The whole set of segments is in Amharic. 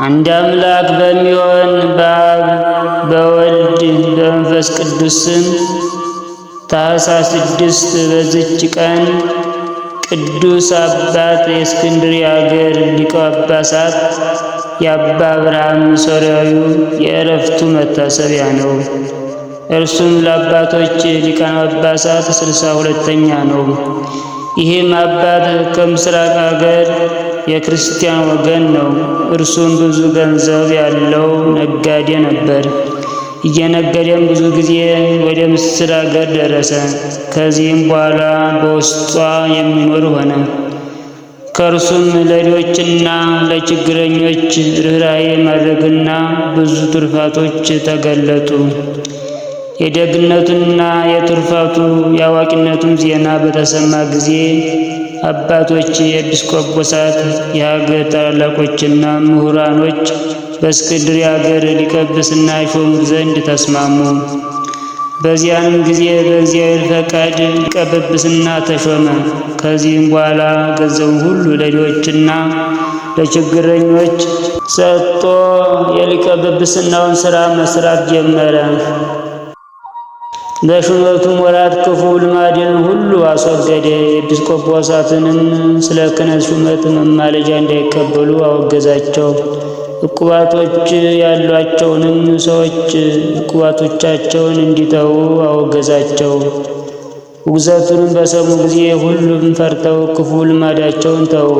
አንድ አምላክ በሚሆን በአብ በወልድ በመንፈስ ቅዱስ ስም ታኅሳስ 6 በዚች ቀን ቅዱስ አባት የእስክንድርያ አገር ሊቀ ጳጳሳት የአባ አብርሃም ሶርያዊው የዕረፍቱ መታሰቢያ ነው። እርሱም ለአባቶች ሊቃነ ጳጳሳት 62ኛ ነው። ይህም አባት ከምስራቅ አገር የክርስቲያን ወገን ነው። እርሱም ብዙ ገንዘብ ያለው ነጋዴ ነበር። እየነገደም ብዙ ጊዜ ወደ ምስር አገር ደረሰ። ከዚህም በኋላ በውስጧ የሚኖር ሆነ። ከእርሱም ለድሆችና ለችግረኞች ርኅራኄ ማድረግና ብዙ ትሩፋቶች ተገለጡ። የደግነቱና የትሩፋቱ የአዋቂነቱም ዜና በተሰማ ጊዜ አባቶች፣ ኤጲስቆጶሳት፣ የሀገር ታላላቆችና ምሁራኖች በእስክንድርያ አገር ሊቀ ጵጵስና ይሾሙት ዘንድ ተስማሙ። በዚያንም ጊዜ በእግዚአብሔር ፈቃድ ሊቀ ጵጵስና ተሾመ። ከዚህም በኋላ ገንዘቡን ሁሉ ለድሆችና ለችግረኞች ሰጥቶ የሊቀ ጵጵስናውን ሥራ መስራት ጀመረ። በሹመቱም ወራት ክፉ ልማድን ሁሉ አስወገደ። ኤጲስቆጶሳትንም ስለ ክህነት ሹመት መማለጃ እንዳይቀበሉ አወገዛቸው። ዕቁባቶች ያሏቸውንም ሰዎች ዕቁባቶቻቸውን እንዲተዉ አወገዛቸው። ውግዘቱንም በሰሙ ጊዜ ሁሉም ፈርተው ክፉ ልማዳቸውን ተዉ።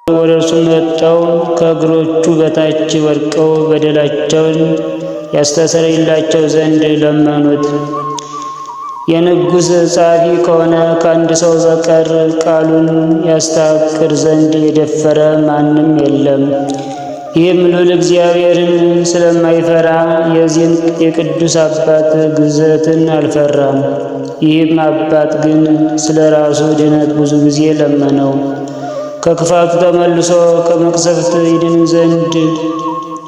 ወደ እርሱ መጥተው ከእግሮቹ በታች ወድቀው በደላቸውን ያስተሰርይላቸው ዘንድ ለመኑት። የንጉሥ ጸሐፊ ከሆነ ከአንድ ሰው በቀር ቃሉን ያስታቅር ዘንድ የደፈረ ማንም የለም። ይህም ልዑል እግዚአብሔርን ስለማይፈራ የዚህን የቅዱስ አባት ግዘትን አልፈራም። ይህም አባት ግን ስለ ራሱ ድነት ብዙ ጊዜ ለመነው። ከክፋቱ ተመልሶ ከመቅሰፍት ይድን ዘንድ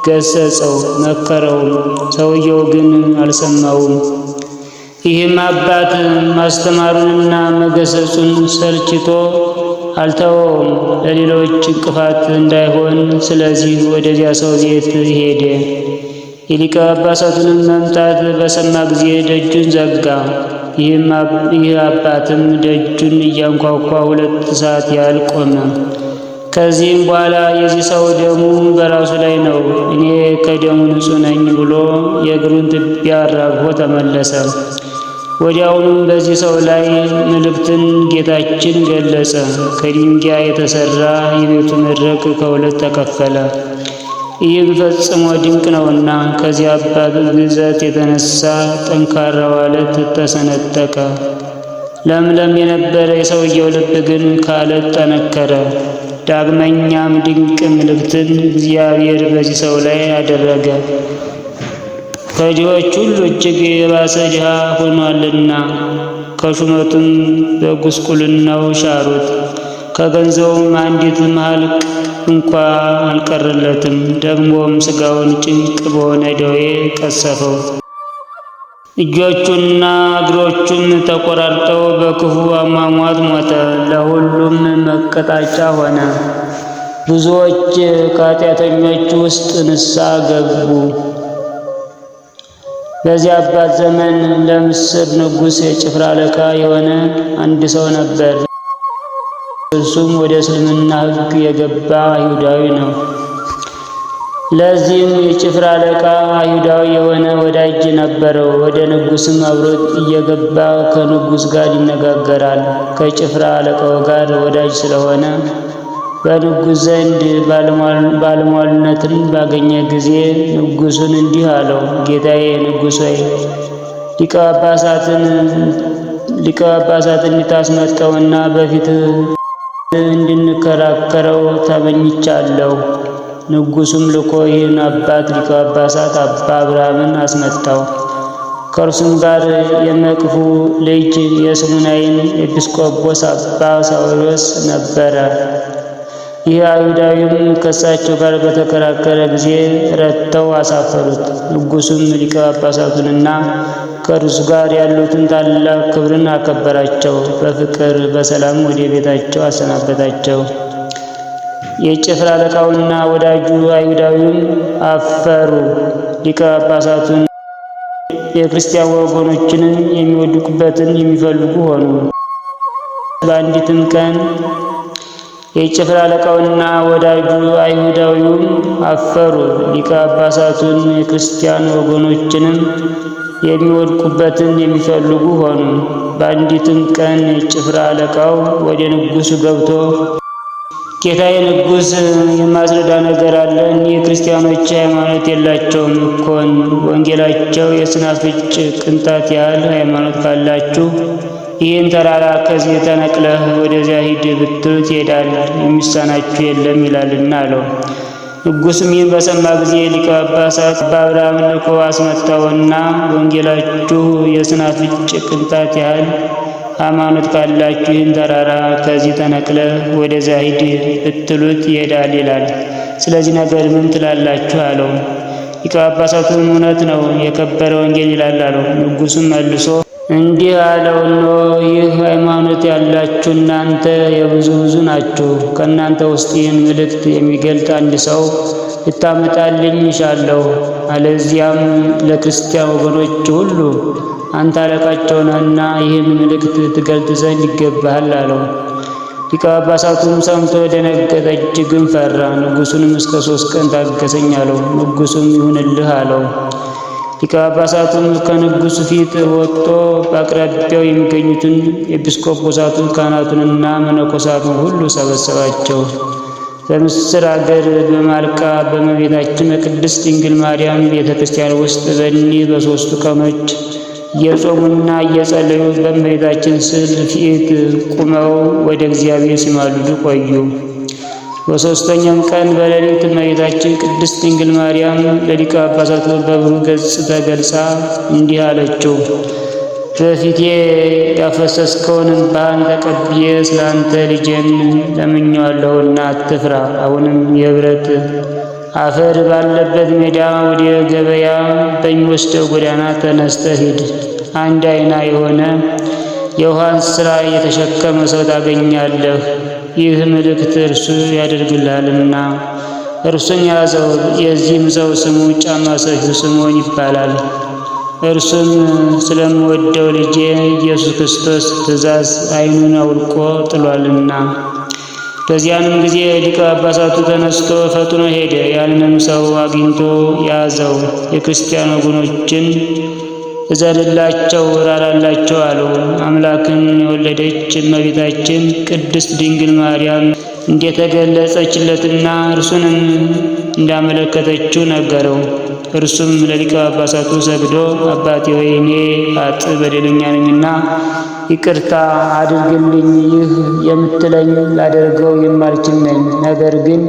ገሰጸው፣ መከረውም። ሰውየው ግን አልሰማውም። ይህም አባት ማስተማሩንና መገሰጹን ሰልችቶ አልተወውም፣ ለሌሎች እንቅፋት እንዳይሆን። ስለዚህ ወደዚያ ሰው ቤት ሄደ። የሊቀ ጳጳሳቱንም መምጣት በሰማ ጊዜ ደጁን ዘጋ። ይህ አባትም ደጁን እያንኳኳ 2 ሰዓት ያህል ቆመ። ከዚህም በኋላ የዚህ ሰው ደሙ በራሱ ላይ ነው፣ እኔ ከደሙ ንጹሕ ነኝ ብሎ የእግሩን ትቢያ አራግፎ ተመለሰ። ወዲያውኑም በዚህ ሰው ላይ ምልክትን ጌታችን ገለጸ። ከድንጋይ የተሠራ የቤቱ መድረክ ከ2 ተከፈለ። ይህም ፈጽሞ ድንቅ ነውና ከዚህ አባት ግዘት የተነሳ ጠንካራው ዓለት ተሰነጠቀ። ለምለም የነበረ የሰውየው ልብ ግን ከዓለት ጠነከረ። ዳግመኛም ድንቅ ምልክትን እግዚአብሔር በዚህ ሰው ላይ አደረገ። ከድሆች ሁሉ እጅግ የባሰ ድሃ ሆኗልና ከሹመቱም በጉስቁልናው ሻሩት። ከገንዘቡም አንዲት ማህልቅ እንኳ አልቀረለትም። ደግሞም ሥጋውን ጭንቅ በሆነ ደዌ ቀሰፈው። እጆቹና እግሮቹም ተቆራርጠው በክፉ አሟሟት ሞተ። ለሁሉም መቀጣጫ ሆነ። ብዙዎች ከኃጢአተኞች ውስጥ ንስሐ ገቡ። በዚህ አባት ዘመን ለምስር ንጉሥ የጭፍራ አለቃ የሆነ አንድ ሰው ነበር። እርሱም ወደ እስልምና ሕግ የገባ አይሁዳዊ ነው። ለዚህም የጭፍራ አለቃ አይሁዳዊ የሆነ ወዳጅ ነበረው። ወደ ንጉሥም አብሮት እየገባ ከንጉሥ ጋር ይነጋገራል። ከጭፍራ አለቃው ጋር ወዳጅ ስለሆነ በንጉሥ ዘንድ ባለሟልነትን ባገኘ ጊዜ ንጉሡን እንዲህ አለው፣ ጌታዬ ንጉሥ ሆይ ሊቀ ጳጳሳትን እንድታስመርጠውና በፊትህ እንድንከራከረው ተመኝቻለሁ። ንጉሡም ልኮ ይህን አባት ሊቀ ጳጳሳት አባ አብርሃምን አስመጣው። ከእርሱም ጋር የመቅፉ ልጅ የስሙናይን ኤጲስቆጶስ አባ ሳዊሮስ ነበረ። ይህ አይሁዳዊም ከእሳቸው ጋር በተከራከረ ጊዜ ረድተው አሳፈሩት። ንጉሡም ሊቀ ጳጳሳቱንና ከእርሱ ጋር ያሉትን ታላቅ ክብርን አከበራቸው። በፍቅር በሰላም ወደ ቤታቸው አሰናበታቸው። የጭፍራ አለቃውና ወዳጁ አይሁዳዊውም አፈሩ። ሊቀ ጳጳሳቱን የክርስቲያን ወገኖችንን የሚወድቁበትን የሚፈልጉ ሆኑ። በአንዲትም ቀን የጭፍራ አለቃውና ወዳጁ አይሁዳዊውም አፈሩ። ሊቀ ጳጳሳቱን የክርስቲያን ወገኖችንም የሚወድቁበትን የሚፈልጉ ሆኑ። በአንዲትም ቀን የጭፍራ አለቃው ወደ ንጉሡ ገብቶ ጌታዬ ንጉሥ፣ የማስረዳ ነገር አለ። እኒህ ክርስቲያኖች ሃይማኖት የላቸውም እኮን። ወንጌላቸው የስናፍጭ ቅንጣት ያህል ሃይማኖት ካላችሁ ይህን ተራራ ከዚህ ተነቅለህ ወደዚያ ሂድ ብትሉት ይሄዳል፣ የሚሳናችሁ የለም ይላልና አለው። ንጉሡም ይህን በሰማ ጊዜ ሊቀ ጳጳሳት በአብርሃም ልኮ አስመጣውና ወንጌላችሁ የስናፍጭ ቅንጣት ያህል ሃይማኖት ካላችሁ ይህን ተራራ ከዚህ ተነቅለህ ወደዚያ ሂድ ብትሉት ይሄዳል ይላል። ስለዚህ ነገር ምን ትላላችሁ? አለው። ሊቀ ጳጳሳቱም እውነት ነው፣ የከበረ ወንጌል ይላል አለው። ንጉሡም መልሶ እንዲህ አለው፣ እነሆ ይህ ሃይማኖት ያላችሁ እናንተ የብዙ ናችሁ። ከእናንተ ውስጥ ይህን ምልክት የሚገልጥ አንድ ሰው ልታመጣልኝ እሻለሁ። አለዚያም ለክርስቲያን ወገኖች ሁሉ አንተ አለቃቸው ነህና ይህን ምልክት ትገልጥ ዘንድ ይገባሃል አለው። ሊቀ ጳጳሳቱም ሰምቶ ደነገጠ፣ እጅግም ፈራ። ንጉሡንም እስከ 3 ቀን ታገሰኝ አለው። ንጉሡም ይሁንልህ አለው። ሊቀ ጳጳሳቱም ከንጉሡ ፊት ወጥቶ በአቅራቢያው የሚገኙትን ኤጲስቆጶሳቱን፣ ካህናቱንና መነኮሳቱን ሁሉ ሰበሰባቸው። በምስር አገር በማልቃ በእመቤታችን በቅድስት ድንግል ማርያም ቤተ ክርስቲያን ውስጥ በእኒህ በሦስቱ ቀኖች እየጾሙና እየጸለዩ በእመቤታችን ስዕል ፊት ቁመው ወደ እግዚአብሔር ሲማልዱ ቆዩ። በሦስተኛም ቀን በሌሊት እመቤታችን ቅድስት ድንግል ማርያም ለሊቀ ጳጳሳቱ በብሩህ ገጽ ተገልጻ እንዲህ አለችው። በፊቴ ያፈሰስከውን እንባህን ተቀብዬ ስለ አንተ ልጄን ለምኜዋለሁና አትፍራ። አሁንም የብረት አፈር ባለበት ሜዳ ወደ ገበያ በሚወስደው ጎዳና ተነስተህ ሂድ። አንድ ዓይና የሆነ የውሃን ሥራ የተሸከመ ሰው ታገኛለህ። ይህ ምልክት እርሱ ያደርግልሃልና እርሱን ያዘው። የዚህም ሰው ስሙ ጫማ ሰፊው ስምዖን ይባላል። እርሱም ስለምወደው ልጄ ኢየሱስ ክርስቶስ ትእዛዝ ዓይኑን አውልቆ ጥሏልና። በዚያንም ጊዜ ሊቀ ጳጳሳቱ ተነስቶ ፈጥኖ ሄደ። ያንንም ሰው አግኝቶ ያዘው። የክርስቲያን ወገኖችን እዘንላቸው፣ ራራላቸው አለው። አምላክን የወለደች እመቤታችን ቅድስት ድንግል ማርያም እንደተገለጸችለትና እርሱንም እንዳመለከተችው ነገረው። እርሱም ለሊቀ ጳጳሳቱ ሰግዶ አባቴ ሆይ እኔ ኃጥእ በደለኛ ነኝና ይቅርታ አድርግልኝ። ይህ የምትለኝ ላደርገው የማልችል ነኝ። ነገር ግን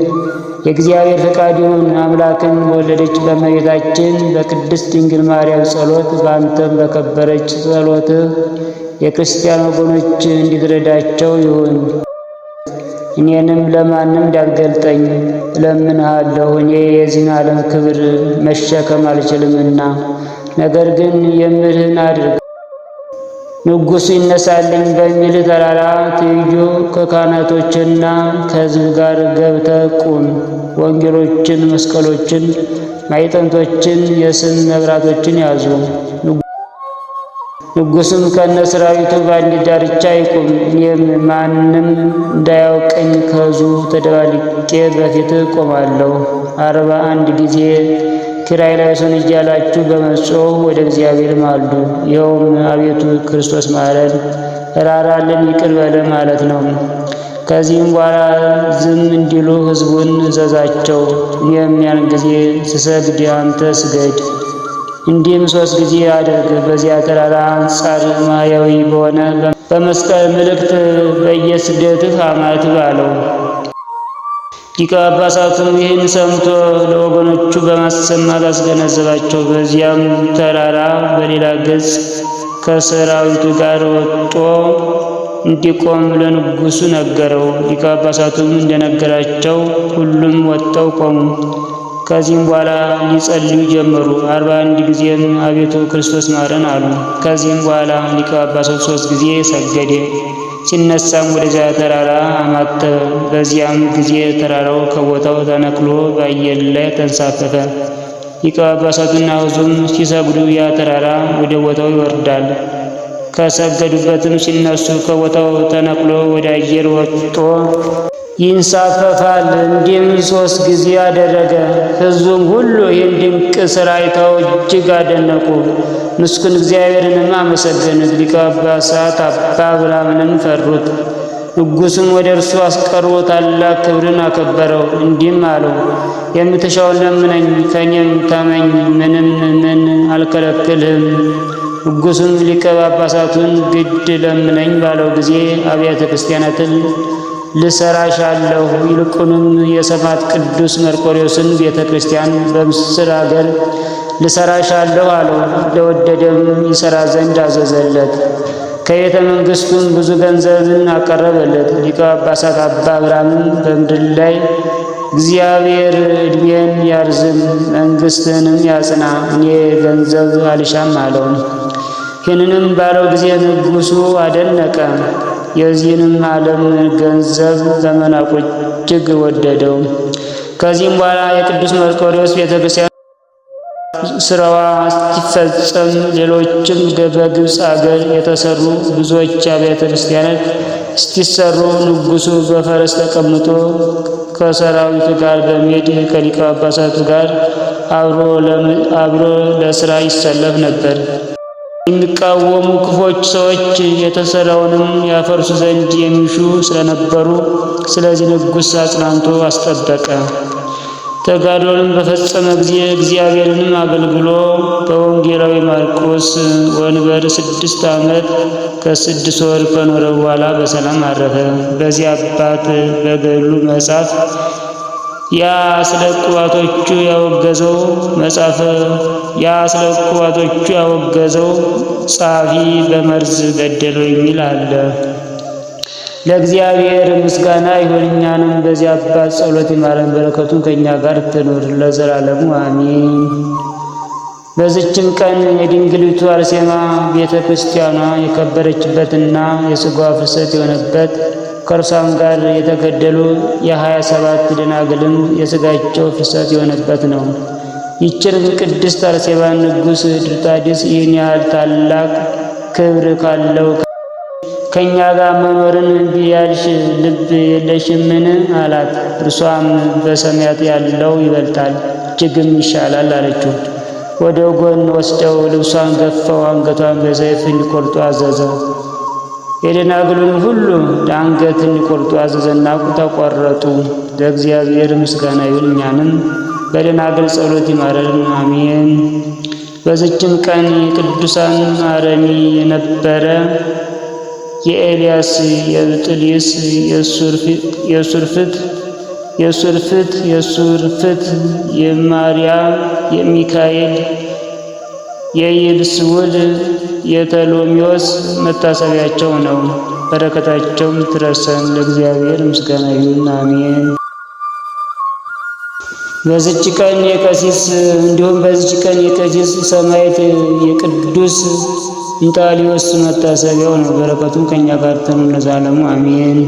የእግዚአብሔር ፈቃድ ይሁን። አምላክን በወለደች በእመቤታችን በቅድስት ድንግል ማርያም ጸሎት በአንተም በከበረች ጸሎትህ የክርስቲያን ወገኖች እንድትረዳቸው ይሁን። እኔንም ለማንም እንዳትገልጠኝ እለምንሃለሁ። እኔ የዚህን ዓለም ክብር መሸከም አልችልምና፣ ነገር ግን የምልህን አድርግ። ንጉሡ ይነሳልኝ በሚል ተራራ ትይዩ ከካህናቶችና ከሕዝብ ጋር ገብተህ ቁም። ወንጌሎችን፣ መስቀሎችን፣ ማዕጠንቶችን፣ የስም መብራቶችን ያዙ። ንጉሡም ከነሰራዊቱ በአንዲት ዳርቻ ይቁም። እኔም ማንም እንዳያውቀኝ ከሕዝቡ ተደባልቄ በፊትህ ቆማለሁ። 41 ጊዜ ኪርያላይሶን እያላችሁ በመጮህ ወደ እግዚአብሔር ማልዱ። ይኸውም አቤቱ ክርስቶስ ማረን፣ ራራልን፣ ይቅር በለን ማለት ነው። ከዚህም በኋላ ዝም እንዲሉ ሕዝቡን እዘዛቸው። እኔም ያን ጊዜ ስሰግድ አንተ ስገድ። እንዲህም 3 ጊዜ አድርግ። በዚያ ተራራ አንጻር ማያዊ በሆነ በመስቀል ምልክት በየስደትህ አማትብ አለው። ሊቀ ጳጳሳቱም ይህን ሰምቶ ለወገኖቹ በማሰማት አስገነዘባቸው። በዚያም ተራራ በሌላ ገጽ ከሰራዊቱ ጋር ወጥቶ እንዲቆም ለንጉሡ ነገረው። ሊቀ ጳጳሳቱም እንደነገራቸው ሁሉም ወጥተው ቆሙ። ከዚህም በኋላ ሊጸልዩ ጀመሩ። 41 ጊዜም አቤቱ ክርስቶስ ማረን አሉ። ከዚህም በኋላ ሊቀ ጳጳሳቱ 3 ጊዜ ሰገደ። ሲነሳም ወደዚያ ተራራ አማተበ። በዚያም ጊዜ ተራራው ከቦታው ተነቅሎ በአየር ላይ ተንሳፈፈ። ሊቀ ጳጳሳቱና ሕዝቡም ሲሰግዱ ያ ተራራ ወደ ቦታው ይወርዳል። ከሰገዱበትም ሲነሱ ከቦታው ተነቅሎ ወደ አየር ወጥቶ ይንሳፈፋል። እንዲህም 3 ጊዜ አደረገ። ሕዝቡም ሁሉ ይህን ድንቅ ሥራ አይተው እጅግ አደነቁ። ምስጉን እግዚአብሔርንም አመሰገኑት። ሊቀ ጳጳሳት አባ አብርሃምንም ፈሩት። ንጉሡም ወደ እርሱ አስቀርቦ ታላቅ ክብርን አከበረው። እንዲህም አለው፣ የምትሻውን ለምነኝ፣ ከእኔም ተመኝ፣ ምንም ምን አልከለክልህም። ንጉሡም ሊቀ ጳጳሳቱን ግድ ለምነኝ ባለው ጊዜ አብያተ ክርስቲያናትን ልሰራሻለሁ፣ ይልቁንም የሰማዕት ቅዱስ መርቆሬዎስን ቤተ ክርስቲያን በምስር አገር ልሰራሻለሁ አለው። ለወደደም ይሰራ ዘንድ አዘዘለት። ከቤተ መንግሥቱም ብዙ ገንዘብን አቀረበለት። ሊቀ ጳጳሳት አባ አብርሃምም በምድር ላይ እግዚአብሔር ዕድሜን ያርዝም፣ መንግሥትንም ያጽና፣ እኔ ገንዘብ አልሻም አለው። ይህንንም ባለው ጊዜ ንጉሡ አደነቀ። የዚህንም ዓለም ገንዘብ በመናቁ እጅግ ወደደው። ከዚህም በኋላ የቅዱስ መርቆሬዎስ ቤተ ክርስቲያን ስራዋ እስኪፈጸም ሌሎችም በግብፅ አገር የተሰሩ ብዙዎች አብያተ ክርስቲያናት እስኪሰሩ ንጉሡ በፈረስ ተቀምጦ ከሰራዊቱ ጋር በመሄድ ከሊቀ ጳጳሳቱ ጋር አብሮ ለስራ ይሰለፍ ነበር። የሚቃወሙ ክፎች ሰዎች የተሰራውንም ያፈርሱ ዘንድ የሚሹ ስለነበሩ፣ ስለዚህ ንጉሥ አጽናንቶ አስጠበቀ። ተጋድሎንም በፈጸመ ጊዜ እግዚአብሔርንም አገልግሎ በወንጌላዊ ማርቆስ ወንበር 6 ዓመት ከ6 ወር ከኖረ በኋላ በሰላም አረፈ። በዚህ አባት በገድሉ መጽሐፍ የአስለቅዋቶቹ ያወገዘው ጸሐፊ በመርዝ ገደለው የሚል አለ። ለእግዚአብሔር ምስጋና ይሁን። እኛንም በዚህ አባት ጸሎት ይማረን፣ በረከቱን ከእኛ ጋር ትኑር ለዘላለሙ አሜን። በዚችም ቀን የድንግሊቱ አርሴማ ቤተ ክርስቲያኗ የከበረችበትና የሥጋዋ ፍሰት የሆነበት ከእርሷም ጋር የተገደሉ የ27 ደናግልም የሥጋቸው ፍሰት የሆነበት ነው። ይህችንም ቅድስት አርሴማን ንጉሥ ድርጣድስ ይህን ያህል ታላቅ ክብር ካለው ከእኛ ጋር መኖርን ቢያልሽ ልብ የለሽምን? አላት። እርሷም በሰማያት ያለው ይበልጣል እጅግም ይሻላል አለችው። ወደ ጎን ወስደው ልብሷን ገፈው አንገቷን በሰይፍ እንዲቆርጡ አዘዘ። የደናግሉን ሁሉ አንገት እንዲቆርጡ አዘዘና ተቆረጡ። ለእግዚአብሔር ምስጋና ይሁን፣ እኛንም በደናግል ጸሎት ይማረን አሜን። በዚችም ቀን የቅዱሳን አረሚ የነበረ የኤልያስ፣ የብጥልይስ፣ የሱርፍት፣ የማርያም፣ የሚካኤል፣ የይልስውል፣ የተሎሚዎስ መታሰቢያቸው ነው። በረከታቸውም ትረሰን። ለእግዚአብሔር ምስጋና ይሁን አሜን። በዚች ቀን የቀሲስ ሰማዕት የቅዱስ እንጣሊዮስ መታሰቢያው ነው። በረከቱም ከእኛ ጋር ትኑር ለዘላለሙ አሜን።